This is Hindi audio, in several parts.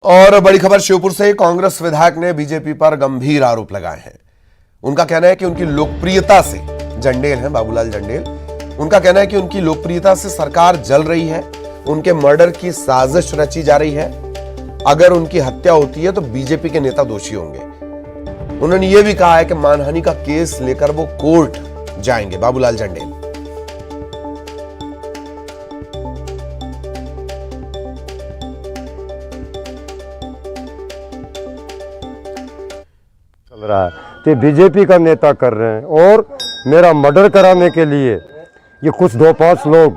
और बड़ी खबर शिवपुर से कांग्रेस विधायक ने बीजेपी पर गंभीर आरोप लगाए हैं। उनका कहना है कि उनकी लोकप्रियता से, जंडेल हैं बाबूलाल जंडेल, उनका कहना है कि उनकी लोकप्रियता से सरकार जल रही है, उनके मर्डर की साजिश रची जा रही है। अगर उनकी हत्या होती है तो बीजेपी के नेता दोषी होंगे। उन्होंने यह भी कहा है कि मानहानि का केस लेकर वो कोर्ट जाएंगे। बाबूलाल जंडेल। चल रहा है कि बीजेपी का नेता कर रहे हैं और मेरा मर्डर कराने के लिए ये कुछ 2-5 लोग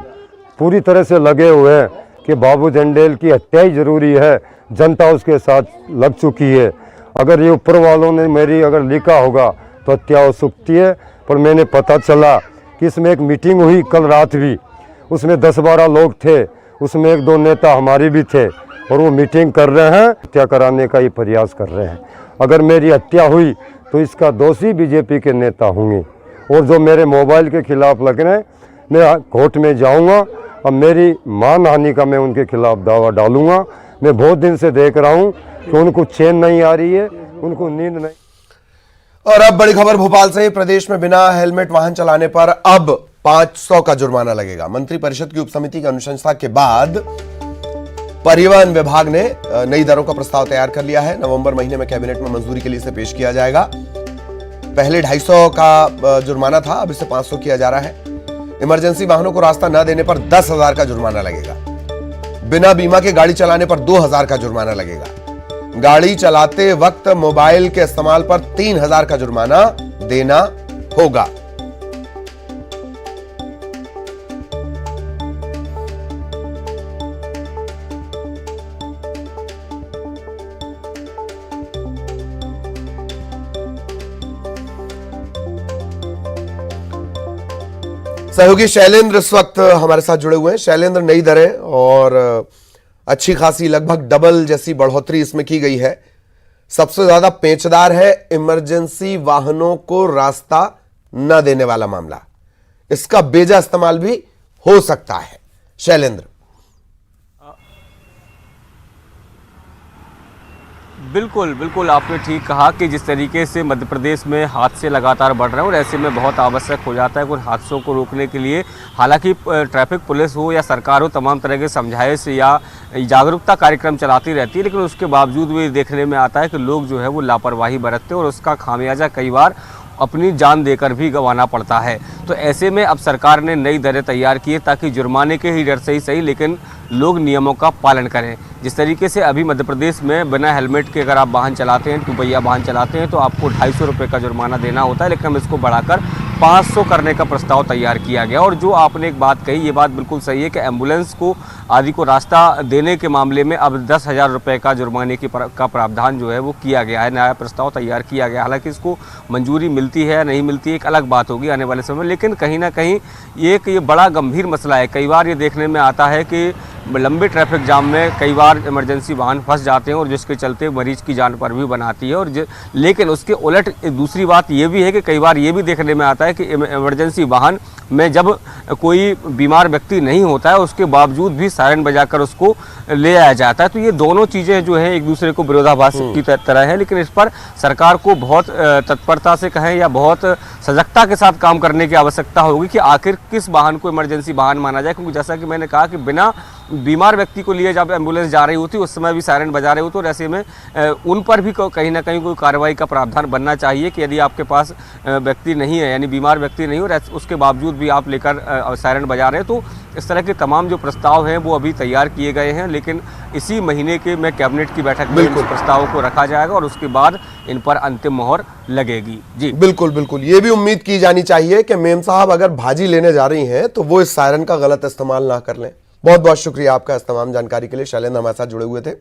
पूरी तरह से लगे हुए हैं कि बाबू जंडेल की हत्या ही जरूरी है। जनता उसके साथ लग चुकी है। अगर ये ऊपर वालों ने मेरी अगर लिखा होगा तो हत्या हो सकती है। पर मैंने पता चला कि इसमें एक मीटिंग हुई कल रात भी, उसमें 10-12 लोग थे, उसमें 1-2 नेता हमारे भी थे और वो मीटिंग कर रहे हैं, हत्या कराने का ही प्रयास कर रहे हैं। अगर मेरी हत्या हुई तो इसका दोषी बीजेपी के नेता होंगे और जो मेरे मोबाइल के खिलाफ लग रहे हैं, मैं कोर्ट में जाऊंगा और मेरी मानहानि का मैं उनके खिलाफ दावा डालूंगा। मैं बहुत दिन से देख रहा हूं कि उनको चैन नहीं आ रही है, उनको नींद नहीं। और अब बड़ी खबर भोपाल से। प्रदेश में बिना हेलमेट वाहन चलाने पर अब 500 का जुर्माना लगेगा। मंत्री परिषद की उपसमिति की अनुशंसा के बाद परिवहन विभाग ने नई दरों का प्रस्ताव तैयार कर लिया है। नवंबर महीने में कैबिनेट में मंजूरी के लिए इसे पेश किया जाएगा। पहले 250 का जुर्माना था, अब इसे 500 किया जा रहा है। इमरजेंसी वाहनों को रास्ता न देने पर 10,000 का जुर्माना लगेगा। बिना बीमा के गाड़ी चलाने पर 2,000 का जुर्माना लगेगा। गाड़ी चलाते वक्त मोबाइल के इस्तेमाल पर 3,000 का जुर्माना देना होगा। सहयोगी शैलेंद्र इस वक्त हमारे साथ जुड़े हुए हैं। शैलेंद्र, नई दरें और अच्छी खासी लगभग डबल जैसी बढ़ोतरी इसमें की गई है। सबसे ज्यादा पेचदार है इमरजेंसी वाहनों को रास्ता न देने वाला मामला। इसका बेजा इस्तेमाल भी हो सकता है। शैलेंद्र। बिल्कुल बिल्कुल, आपने ठीक कहा कि जिस तरीके से मध्य प्रदेश में हादसे लगातार बढ़ रहे हैं और ऐसे में बहुत आवश्यक हो जाता है कुछ हादसों को रोकने के लिए। हालांकि ट्रैफिक पुलिस हो या सरकार हो, तमाम तरह के समझाइश या जागरूकता कार्यक्रम चलाती रहती है, लेकिन उसके बावजूद भी देखने में आता है कि लोग जो है वो लापरवाही बरतते हैं और उसका खामियाजा कई बार अपनी जान देकर भी गंवाना पड़ता है। तो ऐसे में अब सरकार ने नई दरें तैयार की है ताकि जुर्माने के ही डर से ही सही लेकिन लोग नियमों का पालन करें। जिस तरीके से अभी मध्य प्रदेश में बिना हेलमेट के अगर आप वाहन चलाते हैं, 2 पहिया वाहन चलाते हैं, तो आपको 250 रुपये का जुर्माना देना होता है, लेकिन हम इसको बढ़ाकर 500 करने का प्रस्ताव तैयार किया गया। और जो आपने एक बात कही, ये बात बिल्कुल सही है कि एम्बुलेंस को आदि को रास्ता देने के मामले में अब 10,000 रुपये का जुर्माने का प्रावधान जो है वो किया गया है, नया प्रस्ताव तैयार किया गया। हालांकि इसको मंजूरी मिलती है नहीं मिलती है एक अलग बात होगी आने वाले समय में, लेकिन कहीं ना कहीं ये बड़ा गंभीर मसला है। कई बार ये देखने में आता है कि लंबे ट्रैफिक जाम में कई बार इमरजेंसी वाहन फंस जाते हैं और जिसके चलते मरीज की जान पर भी बनाती है। और लेकिन उसके उलट दूसरी बात ये भी है कि कई बार ये भी देखने में आता है कि इमरजेंसी वाहन में जब कोई बीमार व्यक्ति नहीं होता है उसके बावजूद भी सायरन बजाकर उसको ले आया जाता है। तो ये दोनों चीज़ें जो हैं एक दूसरे को विरोधाभास की तरह है, लेकिन इस पर सरकार को बहुत तत्परता से कहें या बहुत सजगता के साथ काम करने की आवश्यकता होगी कि आखिर किस वाहन को इमरजेंसी वाहन माना जाए। क्योंकि जैसा कि मैंने कहा कि बिना बीमार व्यक्ति को लिए जब एम्बुलेंस जा रही होती उस समय भी सायरन बजा रहे होते और ऐसे में उन पर भी कहीं ना कहीं कोई कार्रवाई का प्रावधान बनना चाहिए कि यदि आपके पास व्यक्ति नहीं है, यानी बीमार व्यक्ति नहीं हो और उसके बावजूद भी आप लेकर सायरन बजा रहे हैं। तो इस तरह के तमाम जो प्रस्ताव हैं वो अभी तैयार किए गए हैं, लेकिन इसी महीने के में कैबिनेट की बैठक में इन प्रस्तावों को रखा जाएगा और उसके बाद इन पर अंतिम मोहर लगेगी। जी बिल्कुल बिल्कुल, ये भी उम्मीद की जानी चाहिए कि मेम साहब अगर भाजी लेने जा रही हैं तो वो इस सायरन का गलत इस्तेमाल ना कर लें। बहुत बहुत शुक्रिया आपका इस तमाम जानकारी के लिए। शैलेंद्र हमारे साथ जुड़े हुए थे।